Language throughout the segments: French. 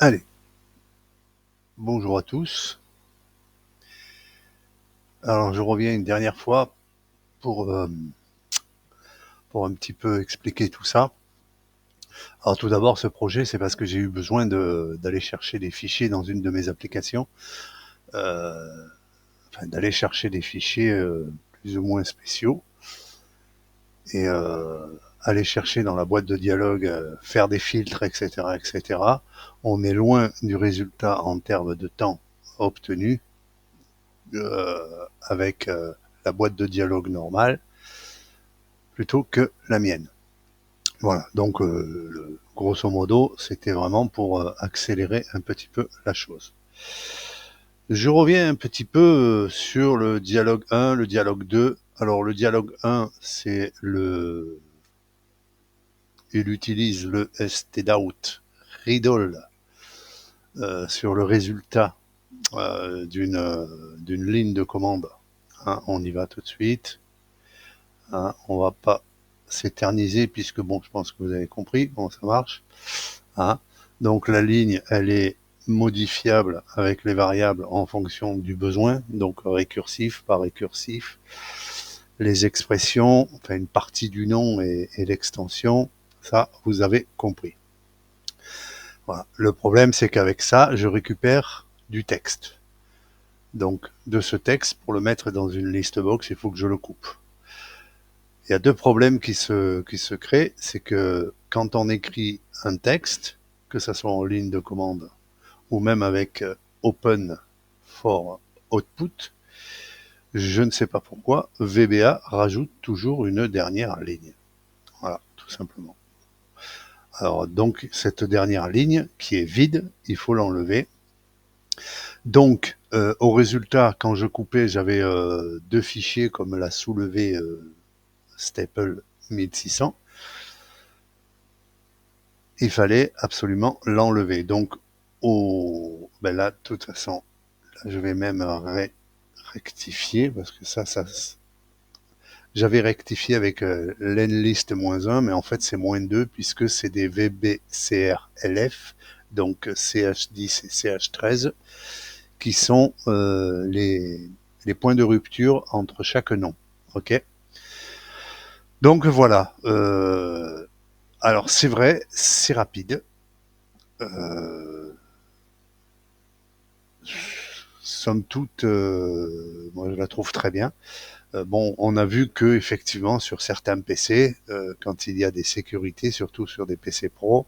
Allez, bonjour à tous. Alors je reviens une dernière fois pour, euh, pour un petit peu expliquer tout ça. Alors tout d'abord, ce projet, c'est parce que j'ai eu besoin d'aller chercher des fichiers dans une de mes applications, euh, enfin d'aller chercher des fichiers plus ou moins spéciaux et aller chercher dans la boîte de dialogue, faire des filtres, etc., etc. On est loin du résultat en termes de temps obtenu avec la boîte de dialogue normale plutôt que la mienne. Voilà, donc grosso modo, c'était vraiment pour accélérer un petit peu la chose. Je reviens un petit peu sur le dialogue 1, le dialogue 2. Alors le dialogue 1, c'est il utilise le stdout riddle sur le résultat d'une ligne de commande. Hein, on y va tout de suite. Hein, on va pas s'éterniser puisque bon, je pense que vous avez compris comment ça marche. Hein. Donc la ligne, elle est modifiable avec les variables en fonction du besoin, donc récursif par récursif. Les expressions, enfin une partie du nom et l'extension, ça, vous avez compris. Voilà. Le problème, c'est qu'avec ça, je récupère du texte. Donc de ce texte, pour le mettre dans une list box, il faut que je le coupe. Il y a deux problèmes qui se créent, c'est que quand on écrit un texte, que ça soit en ligne de commande ou même avec Open for Output, je ne sais pas pourquoi, VBA rajoute toujours une dernière ligne. Voilà, tout simplement. Alors donc cette dernière ligne qui est vide, il faut l'enlever. Donc au résultat, quand je coupais, j'avais deux fichiers comme l'a soulevé Staple 1600. Il fallait absolument l'enlever. Donc ben là, de toute façon, là, je vais même rectifier parce que ça j'avais rectifié avec l'enlist-1, mais en fait c'est -2 puisque c'est des VBCRLF, donc CH10 et CH13, qui sont les points de rupture entre chaque nom. Ok. Donc voilà. Alors c'est vrai, c'est rapide. Euh, Somme toute, moi je la trouve très bien. Bon, on a vu que effectivement sur certains PC, quand il y a des sécurités, surtout sur des PC Pro,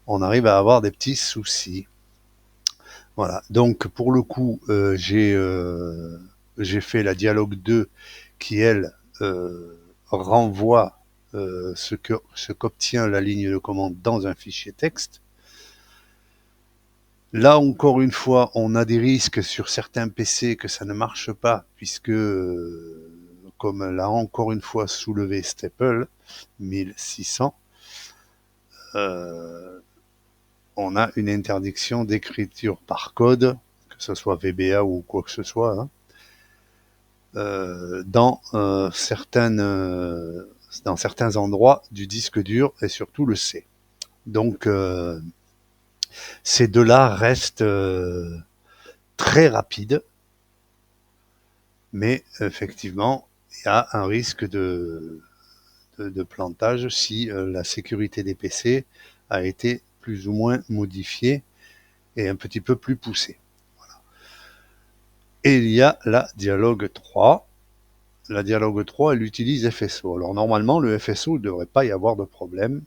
on arrive à avoir des petits soucis. Voilà. Donc pour le coup, j'ai fait la dialogue 2 qui elle renvoie ce qu'obtient la ligne de commande dans un fichier texte. Là encore une fois, on a des risques sur certains PC que ça ne marche pas puisque comme l'a encore une fois soulevé Staple 1600, euh, on a une interdiction d'écriture par code, que ce soit VBA ou quoi que ce soit, hein, dans certains endroits du disque dur et surtout le C. Donc ces deux-là restent très rapides, mais effectivement, il y a un risque de plantage si la sécurité des PC a été plus ou moins modifiée et un petit peu plus poussée. Voilà. Et il y a la dialogue 3. La dialogue 3, elle utilise FSO. Alors normalement, le FSO, il ne devrait pas y avoir de problème,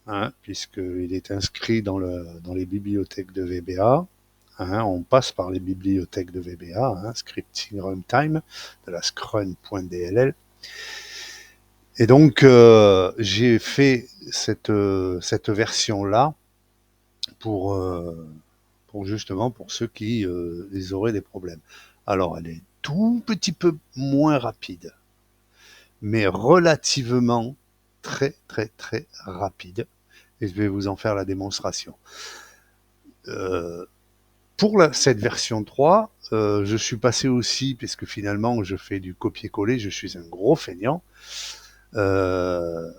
hein, puisqu'il est inscrit dans les bibliothèques de VBA. Hein, on passe par les bibliothèques de VBA, hein, Scripting Runtime, de la scrun.dll. Et donc, j'ai fait cette version-là pour, justement pour ceux qui les auraient des problèmes. Alors, elle est tout petit peu moins rapide, mais relativement très très très rapide. Et je vais vous en faire la démonstration. Euh, pour cette version 3, je suis passé aussi, puisque finalement je fais du copier-coller, je suis un gros feignant. Euh,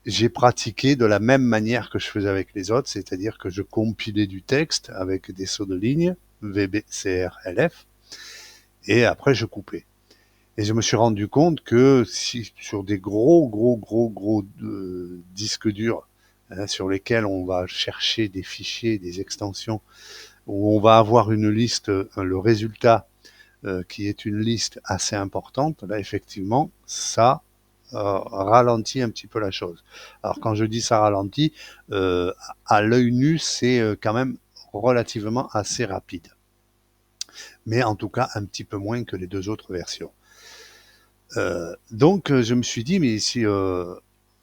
j'ai pratiqué de la même manière que je faisais avec les autres, c'est-à-dire que je compilais du texte avec des sauts de ligne, VB, CR, LF, et après je coupais. Et je me suis rendu compte que si sur des gros disques durs, hein, sur lesquels on va chercher des fichiers, des extensions, où on va avoir une liste, le résultat qui est une liste assez importante, là effectivement, ça ralentit un petit peu la chose. Alors quand je dis ça ralentit, à l'œil nu, c'est quand même relativement assez rapide. Mais en tout cas, un petit peu moins que les deux autres versions. Donc je me suis dit, mais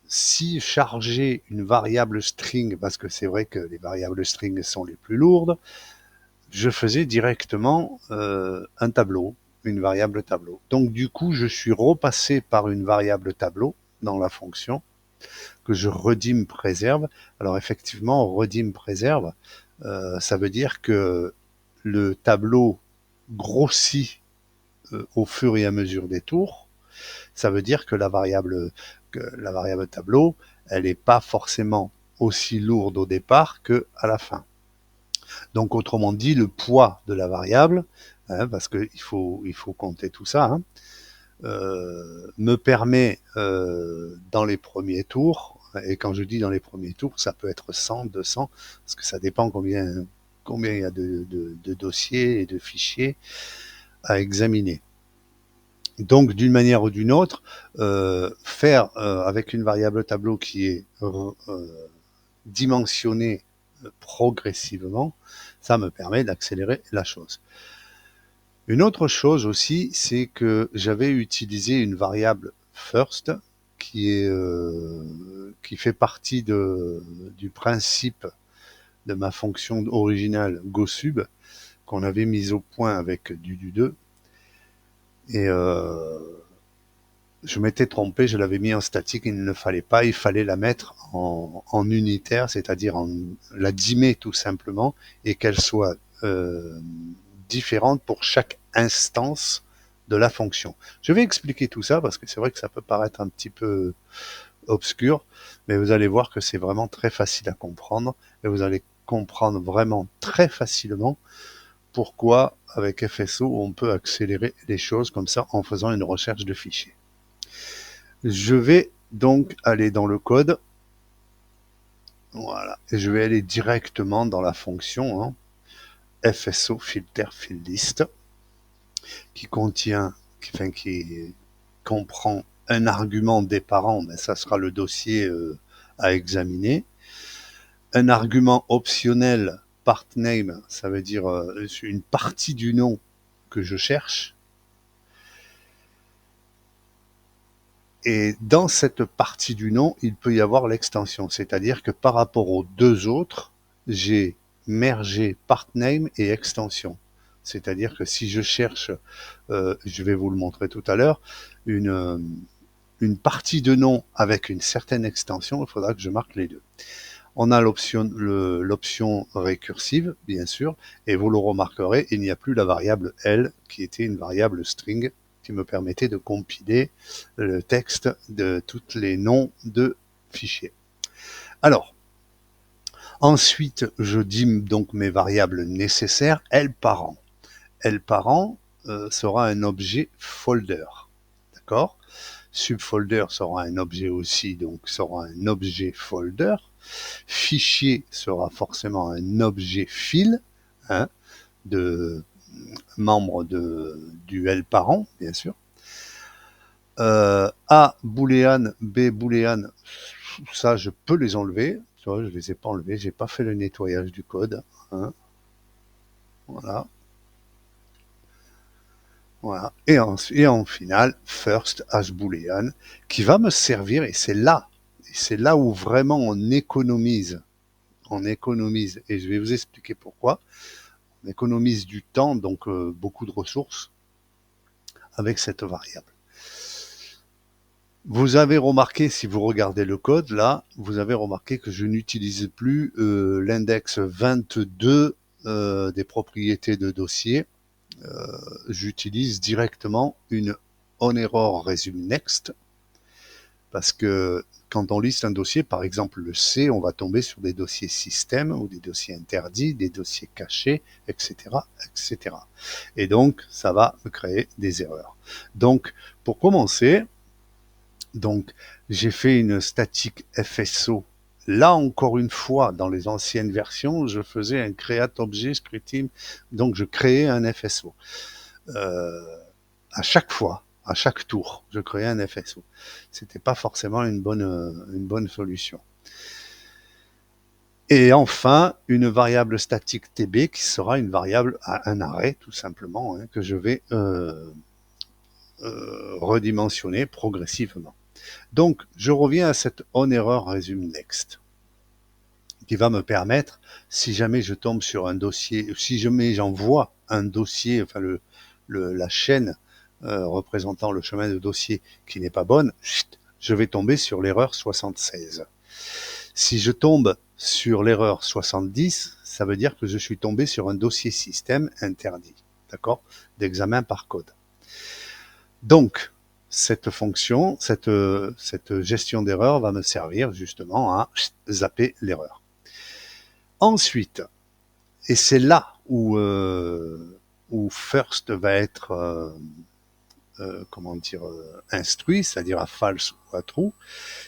si charger une variable string, parce que c'est vrai que les variables string sont les plus lourdes, je faisais directement un tableau, une variable tableau. Donc du coup, je suis repassé par une variable tableau dans la fonction que je redim préserve. Alors effectivement, redim préserve, ça veut dire que le tableau grossit au fur et à mesure des tours. Ça veut dire que la variable tableau, elle n'est pas forcément aussi lourde au départ qu'à la fin. Donc autrement dit, le poids de la variable, hein, parce qu'il faut compter tout ça, hein, me permet dans les premiers tours, et quand je dis dans les premiers tours, ça peut être 100, 200, parce que ça dépend combien il y a de dossiers et de fichiers à examiner. Donc d'une manière ou d'une autre, faire avec une variable tableau qui est dimensionnée progressivement, ça me permet d'accélérer la chose. Une autre chose aussi, c'est que j'avais utilisé une variable first qui fait partie du principe de ma fonction originale GoSub qu'on avait mise au point avec du 2. Et je m'étais trompé, je l'avais mis en statique, il ne le fallait pas, il fallait la mettre en unitaire, c'est-à-dire la dimmer tout simplement, et qu'elle soit différente pour chaque instance de la fonction. Je vais expliquer tout ça parce que c'est vrai que ça peut paraître un petit peu obscur, mais vous allez voir que c'est vraiment très facile à comprendre et vous allez comprendre vraiment très facilement pourquoi avec FSO on peut accélérer les choses comme ça en faisant une recherche de fichiers. Je vais donc aller dans le code. Voilà. Et je vais aller directement dans la fonction hein, FSO filter field list qui comprend un argument des parents, mais ça sera le dossier à examiner. Un argument optionnel part name, ça veut dire une partie du nom que je cherche. Et dans cette partie du nom, il peut y avoir l'extension. C'est-à-dire que par rapport aux deux autres, j'ai mergé partName et extension. C'est-à-dire que si je cherche, je vais vous le montrer tout à l'heure, une partie de nom avec une certaine extension, il faudra que je marque les deux. On a l'option récursive, bien sûr, et vous le remarquerez, il n'y a plus la variable L, qui était une variable string, qui me permettait de compiler le texte de tous les noms de fichiers. Alors, ensuite, je dim donc mes variables nécessaires, L parent. L parent sera un objet folder, d'accord ? Subfolder sera un objet aussi, donc sera un objet folder. Fichier sera forcément un objet file, hein, de membre du L parent, bien sûr. A booléen, B booléen, ça je peux les enlever. Tu vois, je les ai pas enlevés, j'ai pas fait le nettoyage du code. Hein. Voilà. Voilà. Et en final, first as boolean, qui va me servir, et c'est là où vraiment on économise. Et je vais vous expliquer pourquoi. On économise du temps, donc beaucoup de ressources, avec cette variable. Vous avez remarqué, si vous regardez le code, là, vous avez remarqué que je n'utilise plus l'index 22 des propriétés de dossier. J'utilise directement une onError resume next Parce que quand on liste un dossier, par exemple le C, on va tomber sur des dossiers système ou des dossiers interdits, des dossiers cachés, etc., etc. Et donc, ça va me créer des erreurs. Donc, pour commencer, donc, j'ai fait une statique FSO. Là, encore une fois, dans les anciennes versions, je faisais un create objet scripting, donc je créais un FSO. Euh, à chaque fois, à chaque tour, je créais un FSO. C'était pas forcément une bonne solution. Et enfin, une variable statique TB qui sera une variable à un arrêt, tout simplement, hein, que je vais redimensionner progressivement. Donc, je reviens à cette onError resume next, qui va me permettre, si jamais je tombe sur un dossier, si jamais j'envoie un dossier, enfin la chaîne représentant le chemin de dossier qui n'est pas bonne, je vais tomber sur l'erreur 76. Si je tombe sur l'erreur 70, ça veut dire que je suis tombé sur un dossier système interdit, d'accord, d'examen par code. Donc, cette fonction, cette gestion d'erreur va me servir justement à zapper l'erreur. Ensuite, et c'est là où first va être instruit, c'est-à-dire à false ou à true,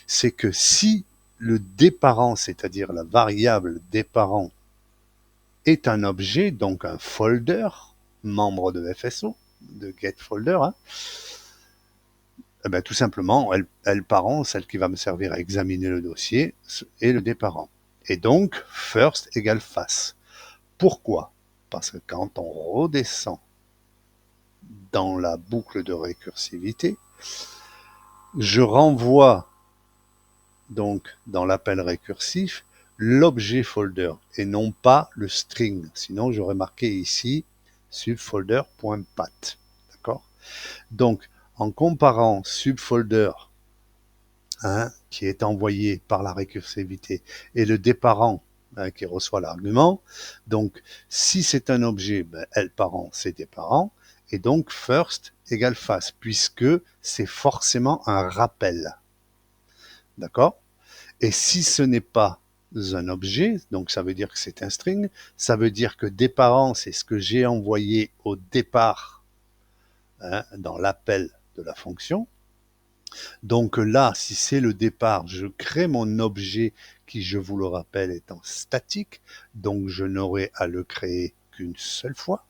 c'est que si le déparent, c'est-à-dire la variable déparent, est un objet, donc un folder, membre de FSO, de getFolder, hein, eh ben, tout simplement, elle parent, celle qui va me servir à examiner le dossier, est le déparent. Et donc, first égale face. Pourquoi? Parce que quand on redescend dans la boucle de récursivité, je renvoie donc dans l'appel récursif l'objet folder et non pas le string. Sinon, j'aurais marqué ici subfolder.pat. D'accord? Donc, en comparant subfolder, hein, qui est envoyé par la récursivité, et le déparent, hein, qui reçoit l'argument, donc si c'est un objet, ben, L-parent, c'est déparent, et donc first égale face, puisque c'est forcément un rappel. D'accord? Et si ce n'est pas un objet, donc ça veut dire que c'est un string, ça veut dire que déparent, c'est ce que j'ai envoyé au départ, hein, dans l'appel de la fonction. Donc là, si c'est le départ, je crée mon objet qui, je vous le rappelle, est en statique, donc je n'aurai à le créer qu'une seule fois.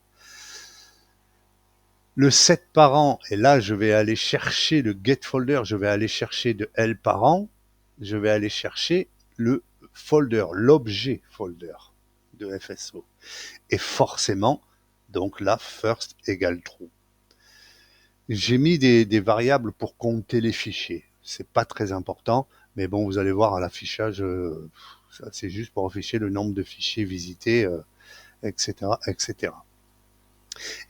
Le set parent, et là je vais aller chercher le getFolder, je vais aller chercher de L parent, je vais aller chercher le folder, l'objet folder de FSO. Et forcément, donc là, first égale true. J'ai mis des variables pour compter les fichiers. C'est pas très important, mais bon, vous allez voir à l'affichage, c'est juste pour afficher le nombre de fichiers visités, etc., etc.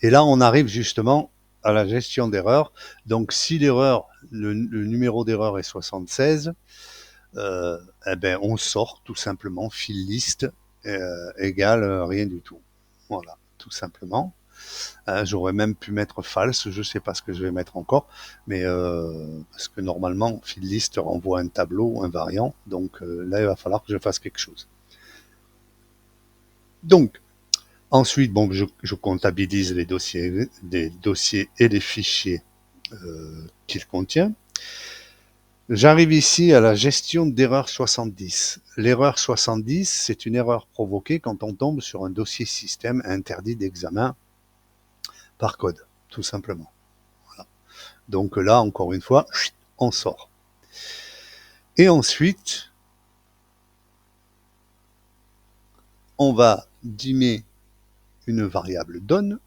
Et là, on arrive justement à la gestion d'erreur. Donc, si l'erreur, le numéro d'erreur est 76, eh ben, on sort tout simplement fill list égale rien du tout. Voilà, tout simplement. J'aurais même pu mettre false, je sais pas ce que je vais mettre encore, mais parce que normalement, fill list renvoie un tableau, un variant, donc là, il va falloir que je fasse quelque chose. Donc, ensuite, bon, je comptabilise les dossiers et les fichiers qu'il contient. J'arrive ici à la gestion d'erreur 70. L'erreur 70, c'est une erreur provoquée quand on tombe sur un dossier système interdit d'examen par code, tout simplement. Voilà. Donc là, encore une fois, on sort. Et ensuite, on va dimmer une variable donne.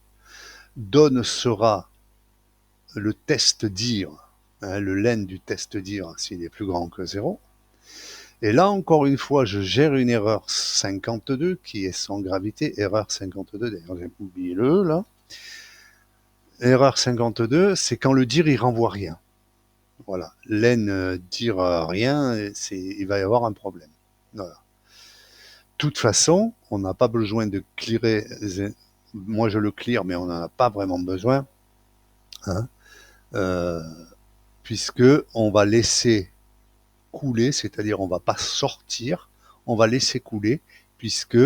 Donne sera le test dir, hein, le len du test dir s'il est plus grand que 0. Et là, encore une fois, je gère une erreur 52 qui est sans gravité. Erreur 52, d'ailleurs, j'ai oublié le là. Erreur 52, c'est quand le dir, il renvoie rien. Voilà. Len dire rien, il va y avoir un problème. Voilà. De toute façon, on n'a pas besoin de clearer. Moi, je le clear, mais on n'en a pas vraiment besoin. Hein, puisque on va laisser couler, c'est-à-dire on va pas sortir, on va laisser couler, puisque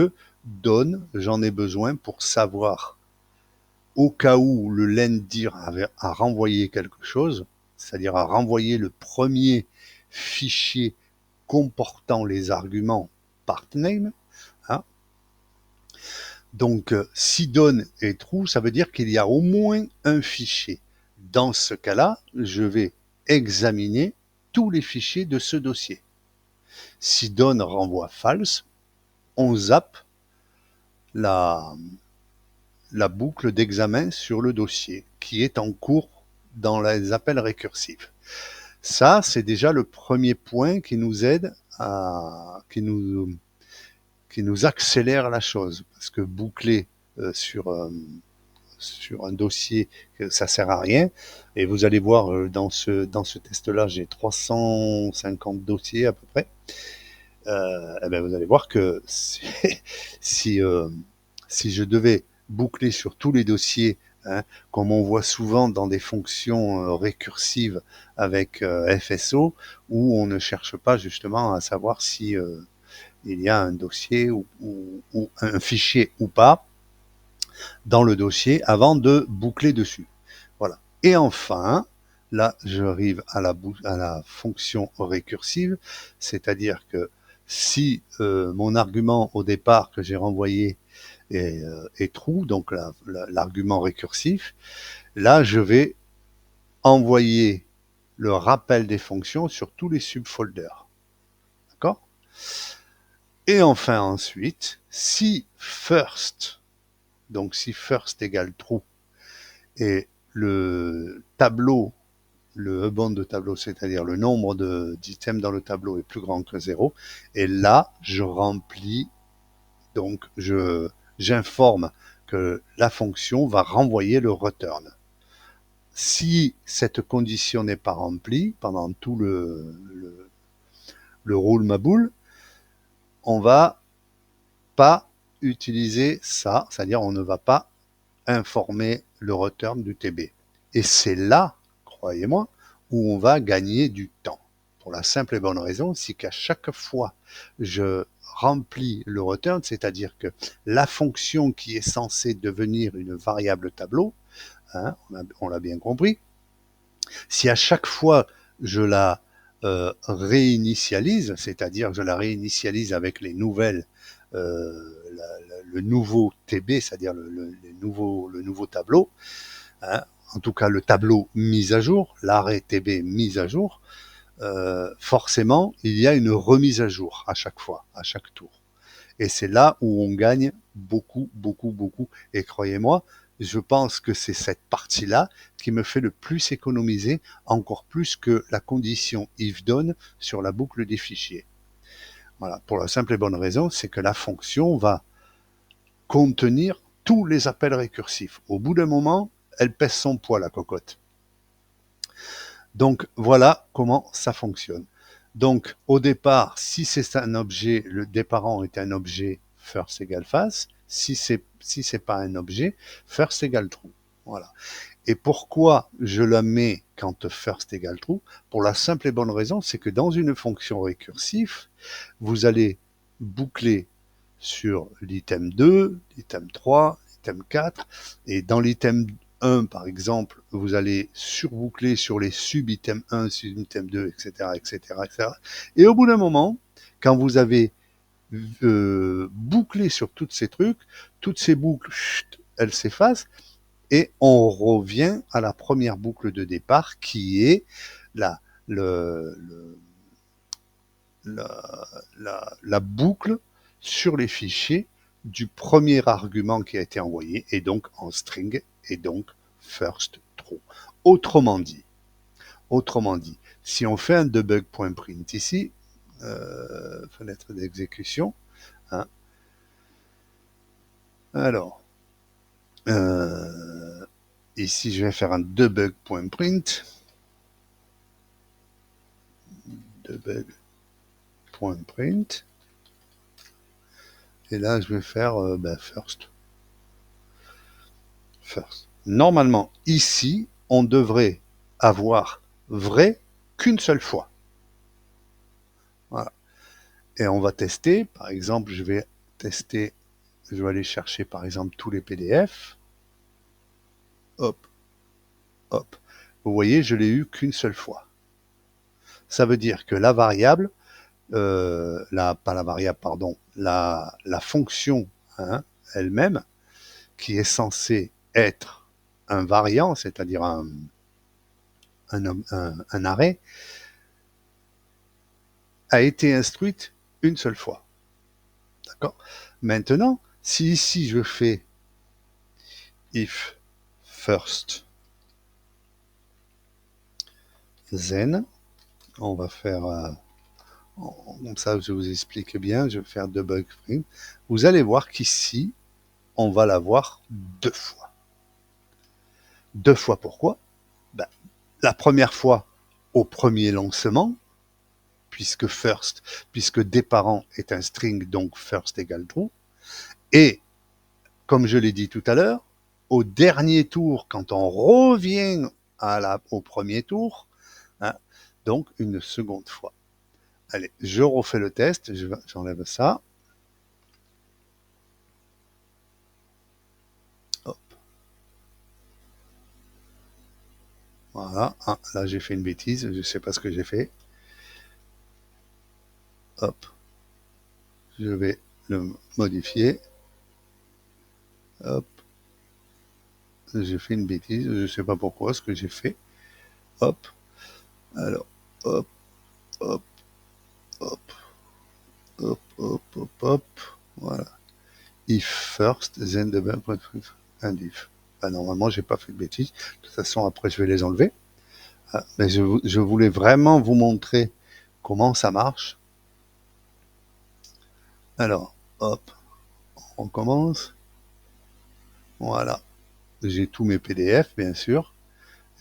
donne, j'en ai besoin pour savoir, au cas où le lendir a renvoyé quelque chose, c'est-à-dire a renvoyé le premier fichier comportant les arguments partName, hein. Donc, si donne est true, ça veut dire qu'il y a au moins un fichier. Dans ce cas-là, je vais examiner tous les fichiers de ce dossier. Si donne renvoie false, on zappe la boucle d'examen sur le dossier qui est en cours dans les appels récursifs. Ça, c'est déjà le premier point qui nous aide qui nous accélère la chose, parce que boucler sur un dossier, ça sert à rien. Et vous allez voir dans ce test-là, j'ai 350 dossiers à peu près. Eh ben vous allez voir que si je devais boucler sur tous les dossiers, hein, comme on voit souvent dans des fonctions récursives avec FSO, où on ne cherche pas justement à savoir si il y a un dossier ou un fichier ou pas dans le dossier avant de boucler dessus. Voilà. Et enfin, là, j'arrive à la fonction récursive, c'est-à-dire que si mon argument au départ que j'ai renvoyé est true, donc l'argument récursif, là, je vais envoyer le rappel des fonctions sur tous les subfolders. D'accord? Et enfin, ensuite, si first, donc si first égale true, et le tableau, le huband de tableau, c'est-à-dire le nombre d'items dans le tableau est plus grand que 0, et là, je remplis, donc j'informe que la fonction va renvoyer le return. Si cette condition n'est pas remplie pendant tout le roule ma boule, on va pas utiliser ça, c'est-à-dire on ne va pas informer le return du TB. Et c'est là, croyez-moi, où on va gagner du temps. Pour la simple et bonne raison, c'est qu'à chaque fois je remplis le return, c'est-à-dire que la fonction qui est censée devenir une variable tableau, hein, on l'a bien compris, si à chaque fois je la réinitialise, c'est-à-dire je la réinitialise avec les nouvelles, le nouveau TB, c'est-à-dire le nouveau tableau, hein, en tout cas le tableau mis à jour, l'arrêt TB mis à jour, forcément il y a une remise à jour à chaque fois, à chaque tour. Et c'est là où on gagne beaucoup, beaucoup, beaucoup. Et croyez-moi, je pense que c'est cette partie-là qui me fait le plus économiser, encore plus que la condition if done sur la boucle des fichiers. Voilà, pour la simple et bonne raison, c'est que la fonction va contenir tous les appels récursifs. Au bout d'un moment, elle pèse son poids, la cocotte. Donc voilà comment ça fonctionne. Donc au départ, si c'est un objet, le déparant est un objet first égale face. Si c'est pas un objet, first égale true. Voilà. Et pourquoi je la mets quand first égale true? Pour la simple et bonne raison, c'est que dans une fonction récursive, vous allez boucler sur l'item 2, l'item 3, l'item 4, et dans l'item 1, par exemple, vous allez surboucler sur les sub-items 1, sub-item 2, etc., etc., etc. Et au bout d'un moment, quand vous avez bouclé sur tous ces trucs, toutes ces boucles, elles s'effacent, et on revient à la première boucle de départ qui est la, la boucle sur les fichiers du premier argument qui a été envoyé, et donc en string, et donc first true. Autrement dit, si on fait un debug.print ici, fenêtre d'exécution, hein, alors, ici je vais faire un debug.print, debug.print, et là je vais faire first. Normalement, ici, on devrait avoir vrai qu'une seule fois. Et on va tester. Par exemple, je vais tester, je vais aller chercher par exemple tous les PDF. Hop, hop. Vous voyez, je l'ai eu qu'une seule fois. Ça veut dire que la variable, pas la variable, pardon, la fonction hein, elle-même, qui est censée être un variant, c'est-à-dire un arrêt, a été instruite une seule fois. D'accord? Maintenant, si ici je fais if first then, on va faire comme ça je vous explique bien, je vais faire debug frame. Vous allez voir qu'ici, on va l'avoir deux fois. Deux fois pourquoi? Ben, la première fois au premier lancement, puisque déparent est un string, donc first égale true. Et, comme je l'ai dit tout à l'heure, au dernier tour, quand on revient au premier tour, hein, donc une seconde fois. Allez, je refais le test, j'enlève ça. Hop. Voilà, ah, là j'ai fait une bêtise, je ne sais pas ce que j'ai fait. Hop. Je vais le modifier. Hop. J'ai fait une bêtise, je ne sais pas pourquoi, ce que j'ai fait. Hop. Alors, hop, hop, hop, hop, hop, hop, hop. Voilà. If first, then the and if. Ben, normalement, j'ai pas fait de bêtises. De toute façon, après, je vais les enlever. Ah, mais je voulais vraiment vous montrer comment ça marche. Alors, hop, on commence. Voilà. J'ai tous mes PDF, bien sûr.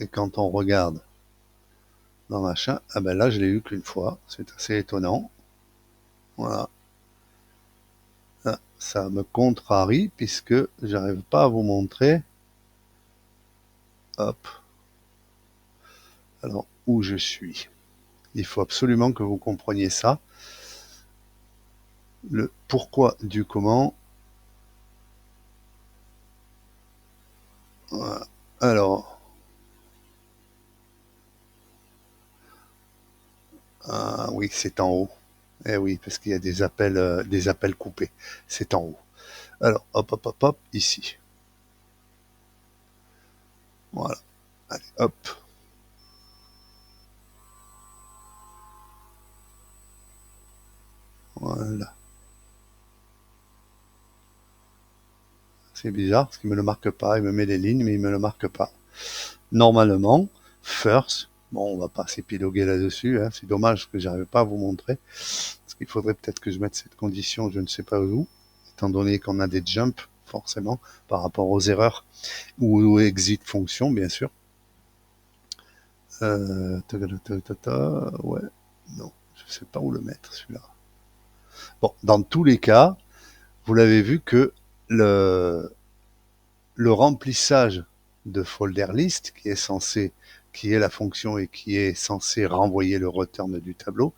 Et quand on regarde dans machin, ah ben là, je l'ai eu qu'une fois. C'est assez étonnant. Voilà. Ah, ça me contrarie puisque j'arrive pas à vous montrer. Hop. Alors, où je suis. Il faut absolument que vous compreniez ça. Le pourquoi du comment. Voilà. Alors, ah oui, c'est en haut. Eh oui, parce qu'il y a des appels coupés. C'est en haut. Alors, hop, hop, hop, hop, ici. Voilà. Allez, hop. Voilà. C'est bizarre parce qu'il me le marque pas. Il me met les lignes, mais il me le marque pas. Normalement, first, bon, on va pas s'épiloguer là-dessus. Hein, c'est dommage que j'arrive pas à vous montrer. Parce qu'il faudrait peut-être que je mette cette condition, je ne sais pas où, étant donné qu'on a des jumps, forcément, par rapport aux erreurs, ou aux exit fonctions, bien sûr. Ouais, non, je sais pas où le mettre, celui-là. Bon, dans tous les cas, vous l'avez vu que le remplissage de folder list, qui est la fonction et qui est censé renvoyer le return du tableau,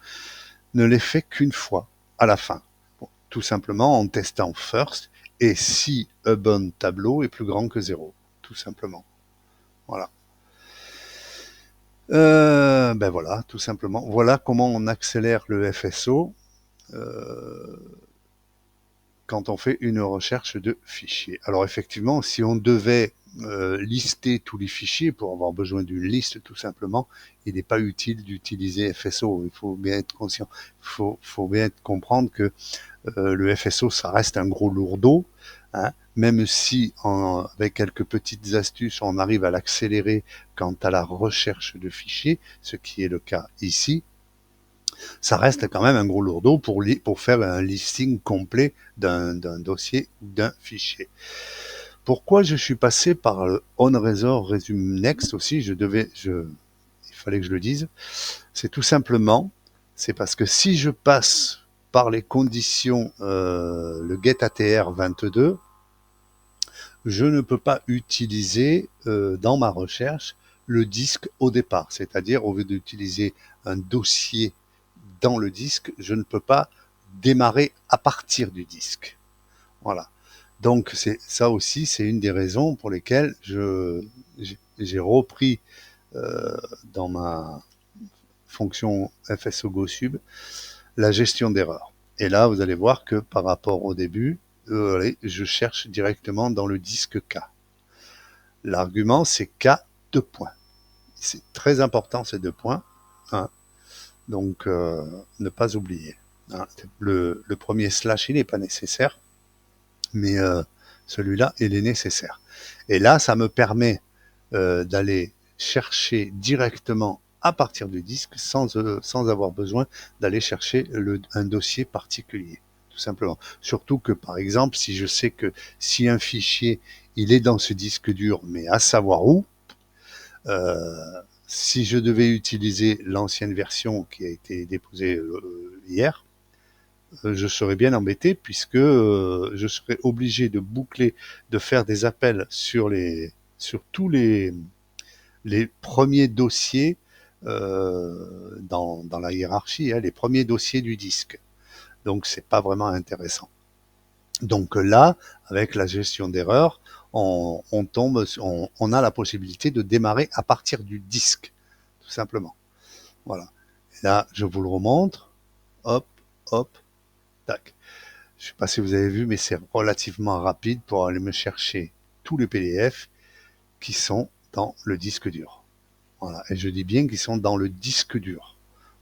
ne l'est fait qu'une fois, à la fin. Bon, tout simplement en testant first, et si un bon tableau est plus grand que 0, tout simplement. Voilà. Ben voilà, tout simplement. Voilà comment on accélère le FSO quand on fait une recherche de fichiers. Alors effectivement, si on devait lister tous les fichiers pour avoir besoin d'une liste tout simplement, il n'est pas utile d'utiliser FSO. Il faut bien être conscient, faut bien comprendre que le FSO, ça reste un gros lourdeau, hein, même si avec quelques petites astuces, on arrive à l'accélérer quant à la recherche de fichiers, ce qui est le cas ici. Ça reste quand même un gros lourdeau pour faire un listing complet d'un dossier ou d'un fichier. Pourquoi je suis passé par le OnResort Resume Next aussi, il fallait que je le dise, c'est tout simplement, c'est parce que si je passe par les conditions le getATR 22, je ne peux pas utiliser dans ma recherche le disque au départ, c'est-à-dire au lieu d'utiliser un dossier dans le disque, je ne peux pas démarrer à partir du disque. Voilà. Donc ça aussi, c'est une des raisons pour lesquelles j'ai repris dans ma fonction FSO GoSub la gestion d'erreurs. Et là, vous allez voir que par rapport au début, je cherche directement dans le disque K. L'argument, c'est K, 2 points. C'est très important ces 2 points. Hein. Donc, ne pas oublier. Hein. Le premier slash, il n'est pas nécessaire, mais celui-là, il est nécessaire. Et là, ça me permet d'aller chercher directement à partir du disque sans avoir besoin d'aller chercher un dossier particulier, tout simplement. Surtout que, par exemple, si je sais que si un fichier, il est dans ce disque dur, mais à savoir où, si je devais utiliser l'ancienne version qui a été déposée hier, je serais bien embêté puisque je serais obligé de boucler, de faire des appels sur tous les premiers dossiers dans la hiérarchie, hein, les premiers dossiers du disque. Donc c'est pas vraiment intéressant. Donc là, avec la gestion d'erreurs, on a la possibilité de démarrer à partir du disque, tout simplement. Voilà. Et là, je vous le remontre. Hop, hop, tac. Je ne sais pas si vous avez vu, mais c'est relativement rapide pour aller me chercher tous les PDF qui sont dans le disque dur. Voilà. Et je dis bien qu'ils sont dans le disque dur.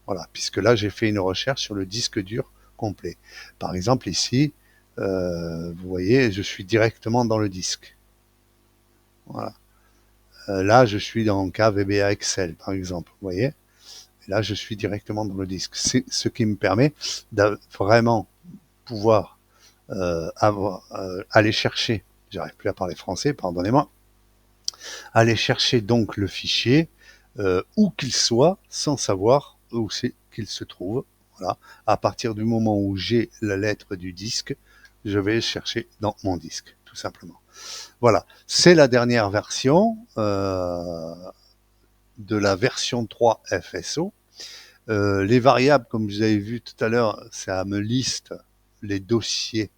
Voilà. Puisque là, j'ai fait une recherche sur le disque dur complet. Par exemple, ici, vous voyez, je suis directement dans le disque. Voilà. Là, je suis dans KVBA Excel, par exemple. Vous voyez. Et là, je suis directement dans le disque. C'est ce qui me permet de vraiment pouvoir aller chercher, j'arrive plus à parler français, pardonnez-moi, aller chercher donc le fichier où qu'il soit, sans savoir où c'est qu'il se trouve. Voilà. À partir du moment où j'ai la lettre du disque, je vais chercher dans mon disque, tout simplement. Voilà, c'est la dernière version de la version 3 FSO. Les variables, comme vous avez vu tout à l'heure, ça me liste les dossiers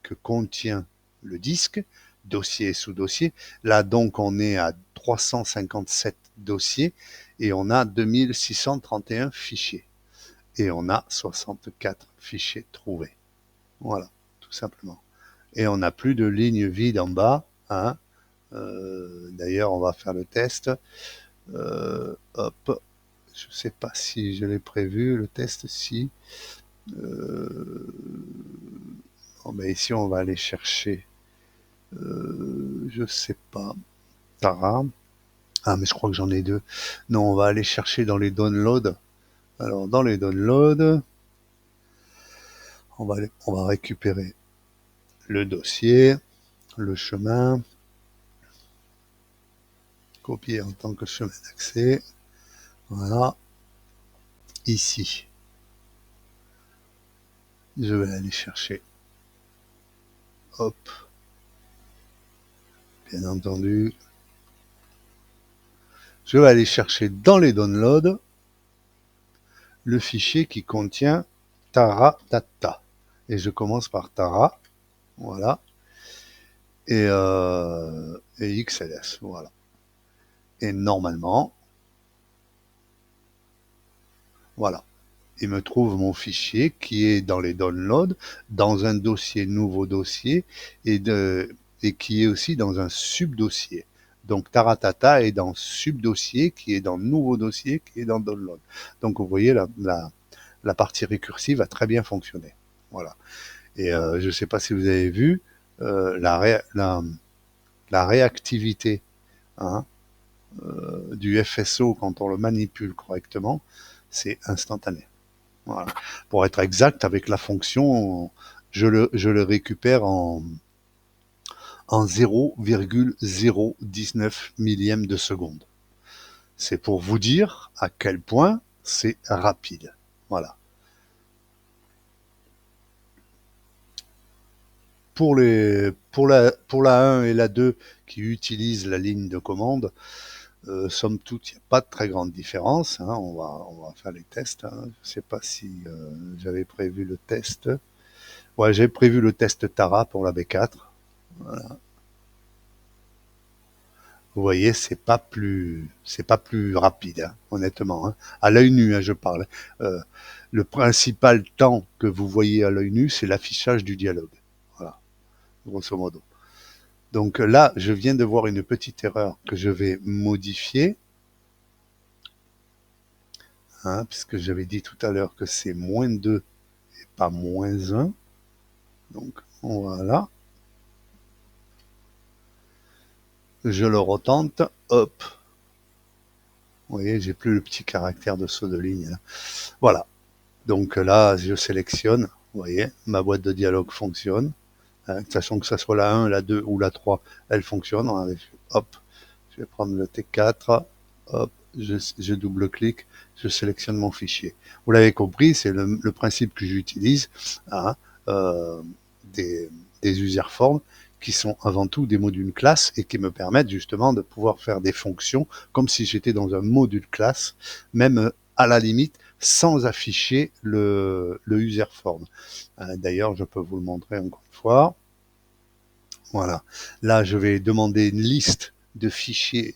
que contient le disque, dossier et sous-dossier. Là, donc, on est à 357 dossiers et on a 2631 fichiers. Et on a 64 fichiers trouvés. Voilà, tout simplement. Et on n'a plus de ligne vide en bas. Hein. D'ailleurs, on va faire le test. Hop. Je ne sais pas si je l'ai prévu, le test, si. Bon, ben ici, on va aller chercher, je sais pas, Tara. Ah, mais je crois que j'en ai 2. Non, on va aller chercher dans les downloads. Alors, dans les downloads, on va récupérer le dossier, le chemin, copier en tant que chemin d'accès. Voilà. Ici, je vais aller chercher. Hop. Bien entendu. Je vais aller chercher dans les downloads le fichier qui contient Taratata. Et je commence par Tara. Voilà. Et XLS. Voilà. Et normalement, voilà. Il me trouve mon fichier qui est dans les downloads, dans un dossier, nouveau dossier, et qui est aussi dans un subdossier. Donc Taratata est dans subdossier, qui est dans nouveau dossier, qui est dans download. Donc vous voyez, la partie récursive a très bien fonctionné. Voilà. Et je ne sais pas si vous avez vu la réactivité, hein, du FSO quand on le manipule correctement, c'est instantané. Voilà. Pour être exact, avec la fonction, je le récupère en 0,019 millième de seconde. C'est pour vous dire à quel point c'est rapide. Voilà. Pour la 1 et la 2 qui utilisent la ligne de commande, Somme toute, il n'y a pas de très grande différence, hein. On va faire les tests, hein. Je ne sais pas si j'avais prévu le test. Ouais, j'ai prévu le test Tara pour la B4. Voilà. Vous voyez, c'est pas plus rapide, hein, honnêtement, hein. À l'œil nu, hein, je parle. Euh, le principal temps que vous voyez à l'œil nu, c'est l'affichage du dialogue. Voilà, grosso modo. Donc là, je viens de voir une petite erreur que je vais modifier, hein, puisque j'avais dit tout à l'heure que c'est -2 et pas -1. Donc voilà, je le retente, hop. Vous voyez, j'ai plus le petit caractère de saut de ligne, là. Voilà. Donc là, je sélectionne, vous voyez, ma boîte de dialogue fonctionne, hein, sachant que ça soit la 1, la 2 ou la 3, elle fonctionne. Hop, je vais prendre le T4, hop, je double-clique, je sélectionne mon fichier. Vous l'avez compris, c'est le principe que j'utilise, hein, euh, des, des user forms qui sont avant tout des modules classe et qui me permettent justement de pouvoir faire des fonctions comme si j'étais dans un module classe, même à la limite sans afficher le user form. D'ailleurs, je peux vous le montrer encore une fois. Voilà. Là, je vais demander une liste de fichiers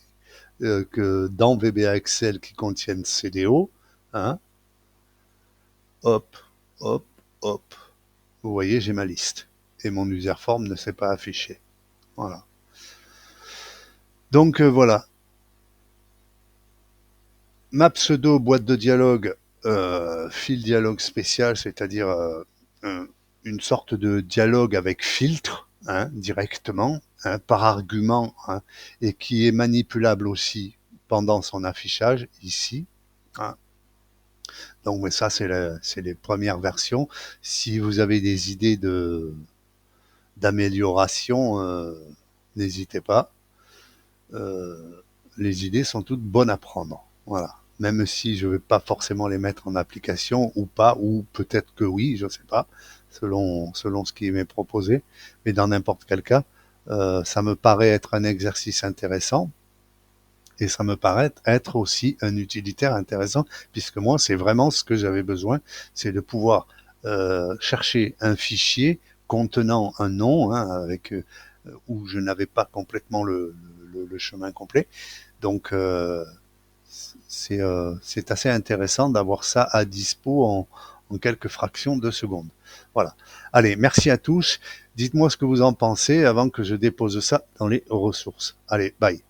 que dans VBA Excel qui contiennent CDO. Hein. Hop, hop, hop. Vous voyez, j'ai ma liste. Et mon user form ne s'est pas affiché. Voilà. Donc voilà. Ma pseudo boîte de dialogue, fil dialogue spécial, c'est-à-dire une sorte de dialogue avec filtre, hein, directement, hein, par argument, hein, et qui est manipulable aussi pendant son affichage, ici. Hein. Donc, mais ça, c'est les premières versions. Si vous avez des idées d'amélioration, n'hésitez pas. Les idées sont toutes bonnes à prendre. Voilà. Même si je ne vais pas forcément les mettre en application ou pas, ou peut-être que oui, je ne sais pas, selon ce qui m'est proposé. Mais dans n'importe quel cas, ça me paraît être un exercice intéressant et ça me paraît être aussi un utilitaire intéressant, puisque moi, c'est vraiment ce que j'avais besoin, c'est de pouvoir chercher un fichier contenant un nom, hein, avec où je n'avais pas complètement le chemin complet. Donc, c'est assez intéressant d'avoir ça à dispo en quelques fractions de secondes. Voilà. Allez, merci à tous. Dites-moi ce que vous en pensez avant que je dépose ça dans les ressources. Allez, bye.